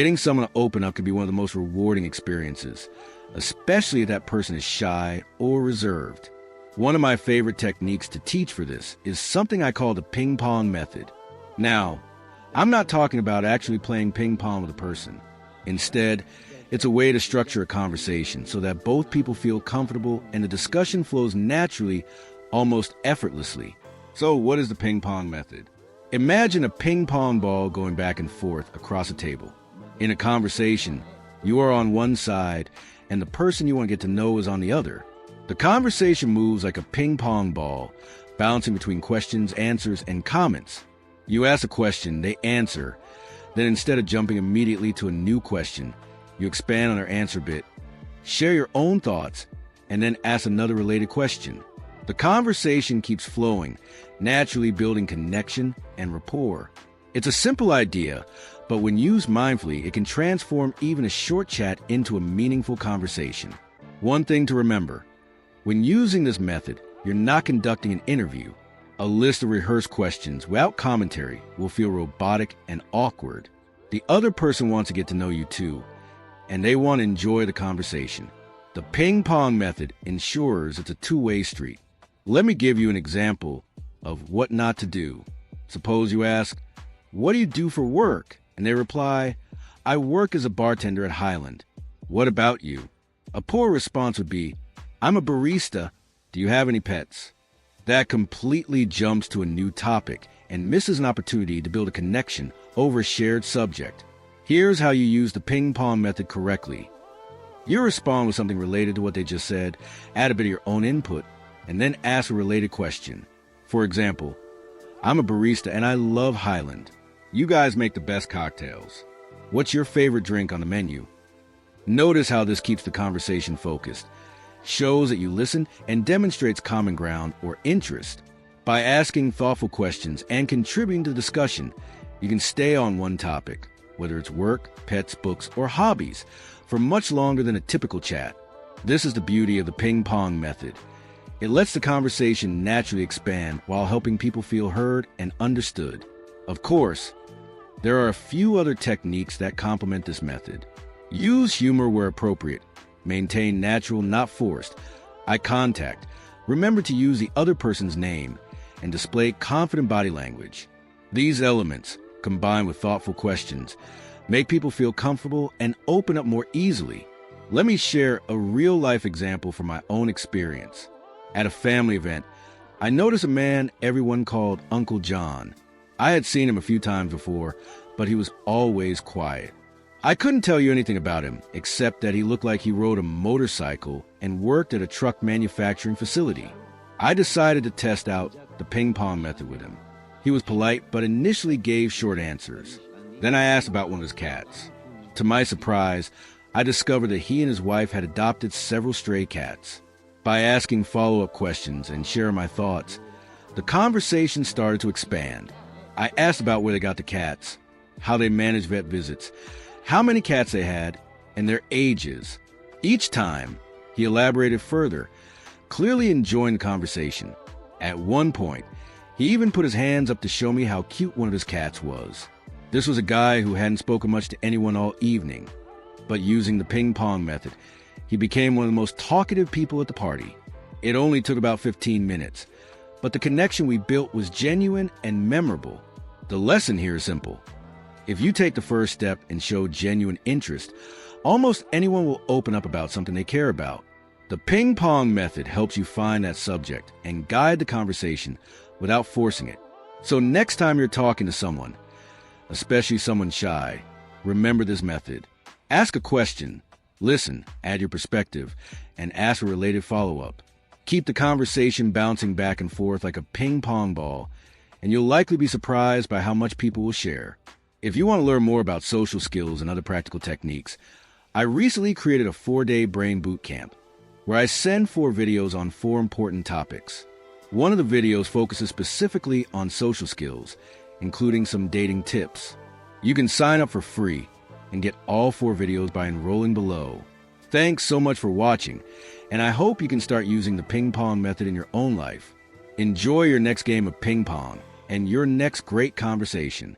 Getting someone to open up can be one of the most rewarding experiences, especially if that person is shy or reserved. One of my favorite techniques to teach for this is something I call the ping pong method. Now, I'm not talking about actually playing ping pong with a person. Instead, it's a way to structure a conversation so that both people feel comfortable and the discussion flows naturally, almost effortlessly. So, what is the ping pong method? Imagine a ping pong ball going back and forth across a table. In a conversation, you are on one side and the person you want to get to know is on the other. The conversation moves like a ping pong ball, bouncing between questions, answers, and comments. You ask a question, they answer. Then instead of jumping immediately to a new question, you expand on their answer bit, share your own thoughts, and then ask another related question. The conversation keeps flowing, naturally building connection and rapport. It's a simple idea, but when used mindfully, it can transform even a short chat into a meaningful conversation. One thing to remember, when using this method, you're not conducting an interview. A list of rehearsed questions without commentary will feel robotic and awkward. The other person wants to get to know you too, and they want to enjoy the conversation. The ping pong method ensures it's a two-way street. Let me give you an example of what not to do. Suppose you ask, "What do you do for work?" And they reply, "I work as a bartender at Highland." "What about you?" A poor response would be, "I'm a barista. Do you have any pets?" That completely jumps to a new topic and misses an opportunity to build a connection over a shared subject. Here's how you use the ping pong method correctly. You respond with something related to what they just said, add a bit of your own input, and then ask a related question. For example, "I'm a barista and I love Highland. You guys make the best cocktails. What's your favorite drink on the menu?" Notice how this keeps the conversation focused, shows that you listen, and demonstrates common ground or interest. By asking thoughtful questions and contributing to the discussion, you can stay on one topic, whether it's work, pets, books, or hobbies, for much longer than a typical chat. This is the beauty of the ping pong method. It lets the conversation naturally expand while helping people feel heard and understood. Of course, there are a few other techniques that complement this method. Use humor where appropriate. Maintain natural, not forced, eye contact. Remember to use the other person's name and display confident body language. These elements, combined with thoughtful questions, make people feel comfortable and open up more easily. Let me share a real-life example from my own experience. At a family event, I noticed a man everyone called Uncle John. I had seen him a few times before, but he was always quiet. I couldn't tell you anything about him, except that he looked like he rode a motorcycle and worked at a truck manufacturing facility. I decided to test out the ping pong method with him. He was polite, but initially gave short answers. Then I asked about one of his cats. To my surprise, I discovered that he and his wife had adopted several stray cats. By asking follow-up questions and sharing my thoughts, the conversation started to expand. I asked about where they got the cats, how they managed vet visits, how many cats they had, and their ages. Each time, he elaborated further, clearly enjoying the conversation. At one point, he even put his hands up to show me how cute one of his cats was. This was a guy who hadn't spoken much to anyone all evening, but using the ping pong method, he became one of the most talkative people at the party. It only took about 15 minutes, but the connection we built was genuine and memorable. The lesson here is simple. If you take the first step and show genuine interest, almost anyone will open up about something they care about. The ping pong method helps you find that subject and guide the conversation without forcing it. So next time you're talking to someone, especially someone shy, remember this method. Ask a question, listen, add your perspective, and ask a related follow-up. Keep the conversation bouncing back and forth like a ping pong ball, and you'll likely be surprised by how much people will share. If you want to learn more about social skills and other practical techniques, I recently created a 4-day brain boot camp where I send 4 videos on 4 important topics. One of the videos focuses specifically on social skills, including some dating tips. You can sign up for free and get all 4 videos by enrolling below. Thanks so much for watching, and I hope you can start using the ping pong method in your own life. Enjoy your next game of ping pong and your next great conversation.